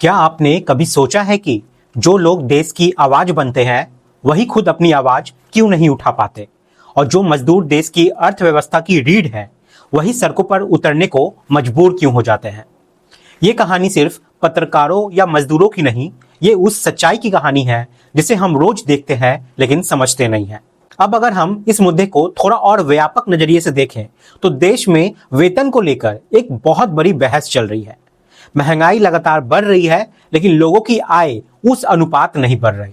क्या आपने कभी सोचा है कि जो लोग देश की आवाज बनते हैं वही खुद अपनी आवाज क्यों नहीं उठा पाते, और जो मजदूर देश की अर्थव्यवस्था की रीढ़ है वही सड़कों पर उतरने को मजबूर क्यों हो जाते हैं। ये कहानी सिर्फ पत्रकारों या मजदूरों की नहीं, ये उस सच्चाई की कहानी है जिसे हम रोज देखते हैं लेकिन समझते नहीं हैं। अब अगर हम इस मुद्दे को थोड़ा और व्यापक नजरिए से देखें तो देश में वेतन को लेकर एक बहुत बड़ी बहस चल रही है। महंगाई लगातार बढ़ रही है लेकिन लोगों की आय उस अनुपात नहीं बढ़ रही,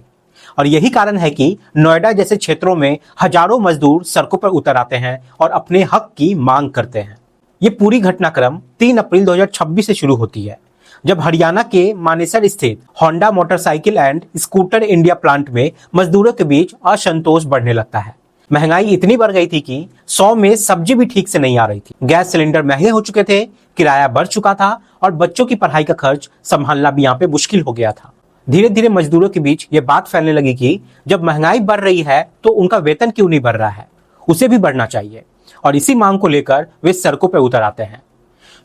और यही कारण है कि नोएडा जैसे क्षेत्रों में हजारों मजदूर सड़कों पर उतर आते हैं और अपने हक की मांग करते हैं। ये पूरी घटनाक्रम 3 अप्रैल 2026 से शुरू होती है, जब हरियाणा के मानेसर स्थित Honda motorcycle and scooter India plant में मजदूरों के बीच असंतोष बढ़ने लगता है। महंगाई इतनी बढ़ गई थी कि 100 में सब्जी भी ठीक से नहीं आ रही थी, गैस सिलेंडर महंगे हो चुके थे, किराया बढ़ चुका था और बच्चों की पढ़ाई का खर्च संभालना भी यहाँ पे मुश्किल हो गया था। धीरे धीरे मजदूरों के बीच ये बात फैलने लगी कि जब महंगाई बढ़ रही है तो उनका वेतन क्यों नहीं बढ़ रहा है, उसे भी बढ़ना चाहिए, और इसी मांग को लेकर वे सड़कों पर उतर आते हैं।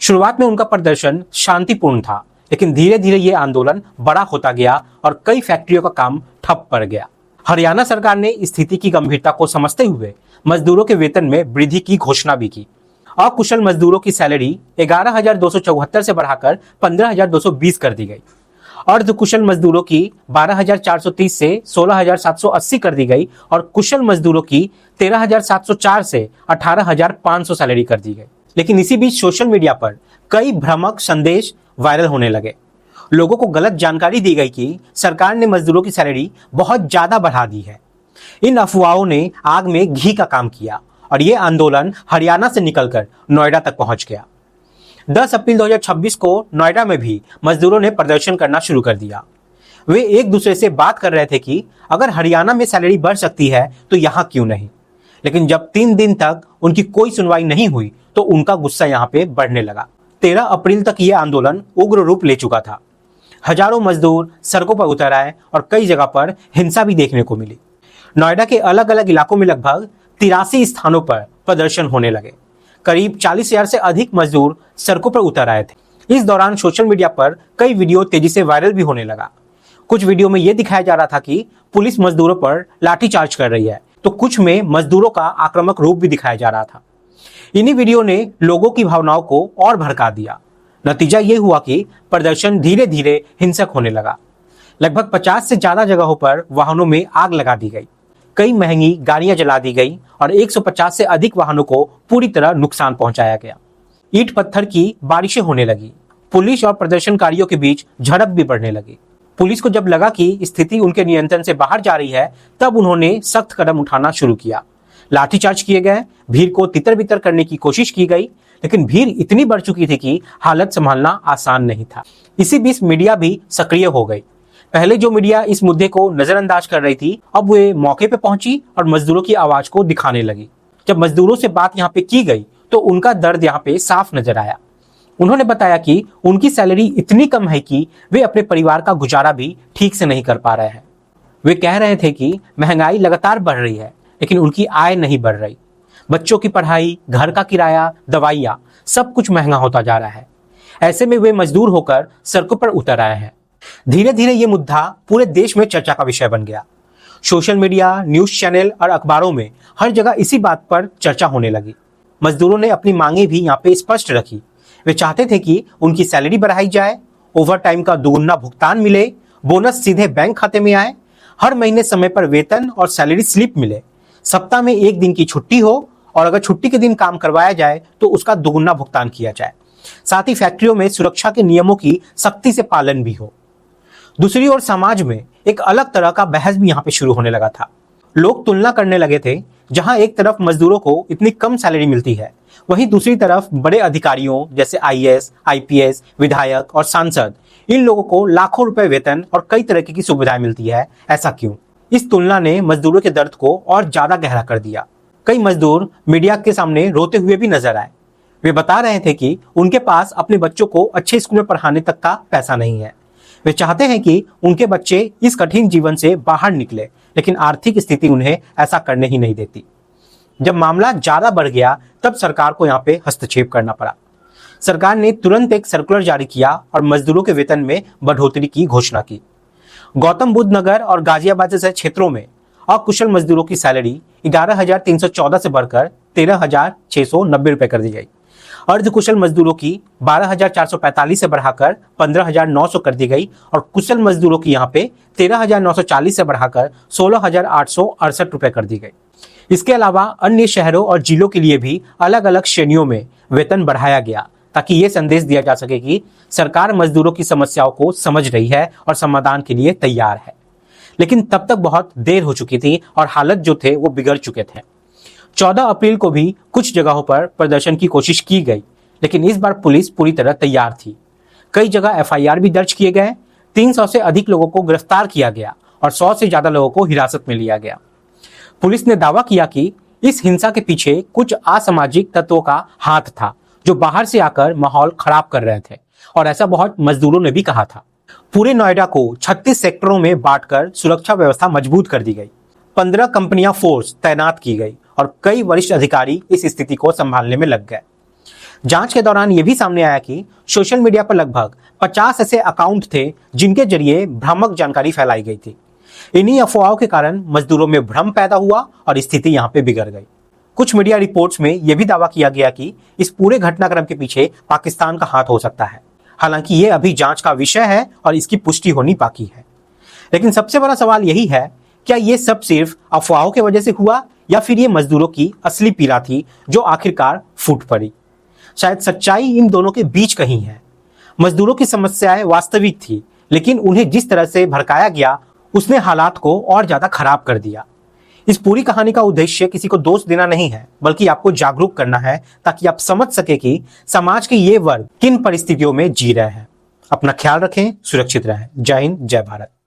शुरुआत में उनका प्रदर्शन शांतिपूर्ण था, लेकिन धीरे धीरे ये आंदोलन बड़ा होता गया और कई फैक्ट्रियों का काम ठप पड़ गया। हरियाणा सरकार ने स्थिति की गंभीरता को समझते हुए मजदूरों के वेतन में वृद्धि की घोषणा भी की। अकुशल मजदूरों की सैलरी 11,274 से बढ़ाकर 15,220 कर दी गई। अर्धकुशल मजदूरों की 12,430 से 16,780 कर दी गई और कुशल मजदूरों की 13,704 से 18,500 सैलरी कर दी गई। लेकिन इसी बीच सोशल मीडिया पर कई भ्रामक संदेश वायरल होने लगे। लोगों को गलत जानकारी दी गई कि सरकार ने मजदूरों की सैलरी बहुत ज्यादा बढ़ा दी है। इन अफवाहों ने आग में घी का काम किया और यह आंदोलन हरियाणा से निकलकर नोएडा तक पहुंच गया। 10 अप्रैल 2026 को नोएडा में भी मजदूरों ने प्रदर्शन करना शुरू कर दिया। वे एक दूसरे से बात कर रहे थे कि अगर हरियाणा में सैलरी बढ़ सकती है तो यहां क्यों नहीं। लेकिन जब 3 दिन तक उनकी कोई सुनवाई नहीं हुई तो उनका गुस्सा यहां पे बढ़ने लगा। 13 अप्रैल तक यह आंदोलन उग्र रूप ले चुका था। हजारों मजदूर सड़कों पर उतर आए और कई जगह पर हिंसा भी देखने को मिली। नोएडा के अलग अलग इलाकों में लगभग 83 स्थानों पर प्रदर्शन होने लगे। करीब 40,000 से अधिक मजदूर सड़कों पर उतर आए थे। इस दौरान सोशल मीडिया पर कई वीडियो तेजी से वायरल भी होने लगा। कुछ वीडियो में यह दिखाया जा रहा था कि पुलिस मजदूरों पर लाठीचार्ज कर रही है, तो कुछ में मजदूरों का आक्रामक रूप भी दिखाया जा रहा था। इन्हीं वीडियो ने लोगों की भावनाओं को और भड़का दिया। नतीजा यह हुआ कि प्रदर्शन धीरे धीरे हिंसक होने लगा। लगभग 50 से ज्यादा जगहों पर वाहनों में आग लगा दी गई, कई महंगी गाड़ियां जला दी गई और 150 से अधिक वाहनों को पूरी तरह नुकसान पहुंचाया गया। ईंट पत्थर की बारिशें होने लगी। पुलिस और प्रदर्शनकारियों के बीच झड़प भी बढ़ने लगी। पुलिस को जब लगा कि स्थिति उनके नियंत्रण से बाहर जा रही है तब उन्होंने सख्त कदम उठाना शुरू किया। लाठीचार्ज किए गए, भीड़ को तितर बितर करने की कोशिश की गई, लेकिन भीड़ इतनी बढ़ चुकी थी कि हालत संभालना आसान नहीं था। इसी बीच मीडिया भी सक्रिय हो गई। पहले जो मीडिया इस मुद्दे को नजरअंदाज कर रही थी, अब वे मौके पर पहुंची और मजदूरों की आवाज को दिखाने लगी। जब मजदूरों से बात यहाँ पे की गई तो उनका दर्द यहाँ पे साफ नजर आया। उन्होंने बताया कि उनकी सैलरी इतनी कम है कि वे अपने परिवार का गुजारा भी ठीक से नहीं कर पा रहे हैं। वे कह रहे थे कि महंगाई लगातार बढ़ रही है लेकिन उनकी आय नहीं बढ़ रही। बच्चों की पढ़ाई, घर का किराया, दवाइयाँ, सब कुछ महंगा होता जा रहा है। ऐसे में वे मजदूर होकर सड़कों पर उतर आए हैं। धीरे धीरे ये मुद्दा पूरे देश में चर्चा का विषय बन गया। सोशल मीडिया, न्यूज चैनल और अखबारों में हर जगह इसी बात पर चर्चा होने लगी। मजदूरों ने अपनी मांगे भी यहाँ पे स्पष्ट रखी। वे चाहते थे कि उनकी सैलरी बढ़ाई जाए, ओवर टाइम का दोगुना भुगतान मिले, बोनस सीधे बैंक खाते में आए, हर महीने समय पर वेतन और सैलरी स्लिप मिले, सप्ताह में 1 दिन की छुट्टी हो और अगर छुट्टी के दिन काम करवाया जाए तो उसका दोगुना भुगतान किया जाए। साथ ही फैक्ट्रियों में सुरक्षा के नियमों की सख्ती से पालन भी हो। दूसरी ओर समाज में एक अलग तरह का बहस भी यहाँ पे शुरू होने लगा था। लोग तुलना करने लगे थे, जहां एक तरफ मजदूरों को इतनी कम सैलरी मिलती है, वहीं दूसरी तरफ बड़े अधिकारियों जैसे आईएएस, आईपीएस, विधायक और सांसद, इन लोगों को लाखों रुपए वेतन और कई तरह की सुविधाएं मिलती है। ऐसा क्यों? इस तुलना ने मजदूरों के दर्द को और ज्यादा गहरा कर दिया। कई मजदूर मीडिया के सामने रोते हुए भी नजर आए। वे बता रहे थे कि उनके पास अपने बच्चों को अच्छे स्कूल में पढ़ाने तक का पैसा नहीं है। वे चाहते हैं कि उनके बच्चे इस कठिन जीवन से बाहर निकले, लेकिन आर्थिक स्थिति उन्हें ऐसा करने ही नहीं देती। जब मामला ज्यादा बढ़ गया तब सरकार को यहाँ पे हस्तक्षेप करना पड़ा। सरकार ने तुरंत एक सर्कुलर जारी किया और मजदूरों के वेतन में बढ़ोतरी की घोषणा की। गौतम बुद्ध नगर और गाजियाबाद जैसे क्षेत्रों में अकुशल मजदूरों की सैलरी 11,314 से बढ़कर 13,690 रुपए कर दी गई। अर्धकुशल मजदूरों की 12,445 से बढ़ाकर 15,900 कर दी गई और कुशल मजदूरों की यहाँ पे 13,940 से बढ़ाकर 16,868 रुपए कर दी गई। इसके अलावा अन्य शहरों और जिलों के लिए भी अलग अलग श्रेणियों में वेतन बढ़ाया गया, ताकि ये संदेश दिया जा सके कि सरकार मजदूरों की समस्याओं को समझ रही है और समाधान के लिए तैयार है। लेकिन तब तक बहुत देर हो चुकी थी और हालात जो थे वो बिगड़ चुके थे। 14 अप्रैल को भी कुछ जगहों पर प्रदर्शन की कोशिश की गई, लेकिन इस बार पुलिस पूरी तरह तैयार थी। कई जगह एफआईआर भी दर्ज किए गए, 300 से अधिक लोगों को गिरफ्तार किया गया और 100 से ज्यादा लोगों को हिरासत में लिया गया। पुलिस ने दावा किया कि इस हिंसा के पीछे कुछ असामाजिक तत्वों का हाथ था, जो बाहर से आकर माहौल खराब कर रहे थे, और ऐसा बहुत मजदूरों ने भी कहा था। पूरे नोएडा को 36 सेक्टरों में बांटकर सुरक्षा व्यवस्था मजबूत कर दी गई। 15 कंपनियां फोर्स तैनात की गई और कई वरिष्ठ अधिकारी इस स्थिति को संभालने में लग गए। जांच के दौरान यह भी सामने आया कि सोशल मीडिया पर लगभग 50 ऐसे अकाउंट थे जिनके जरिए भ्रामक जानकारी फैलाई गई थी। इन्हीं अफवाहों के कारण मजदूरों में भ्रम पैदा हुआ और स्थिति यहां पे बिगड़ गई। कुछ मीडिया रिपोर्ट्स में यह भी दावा किया गया कि इस पूरे घटनाक्रम के पीछे पाकिस्तान का हाथ हो सकता है। हालांकि यह अभी जांच का विषय है और इसकी पुष्टि होनी बाकी है। लेकिन सबसे बड़ा सवाल यही है, क्या यह सब सिर्फ अफवाहों की वजह से हुआ या फिर ये मजदूरों की असली पीड़ा थी जो आखिरकार फूट पड़ी? शायद सच्चाई इन दोनों के बीच कहीं है। मजदूरों की समस्याएं वास्तविक थी, लेकिन उन्हें जिस तरह से भड़काया गया उसने हालात को और ज्यादा खराब कर दिया। इस पूरी कहानी का उद्देश्य किसी को दोष देना नहीं है, बल्कि आपको जागरूक करना है, ताकि आप समझ सके कि समाज के ये वर्ग किन परिस्थितियों में जी रहे हैं। अपना ख्याल रखें, सुरक्षित रहें। जय हिंद, जय भारत।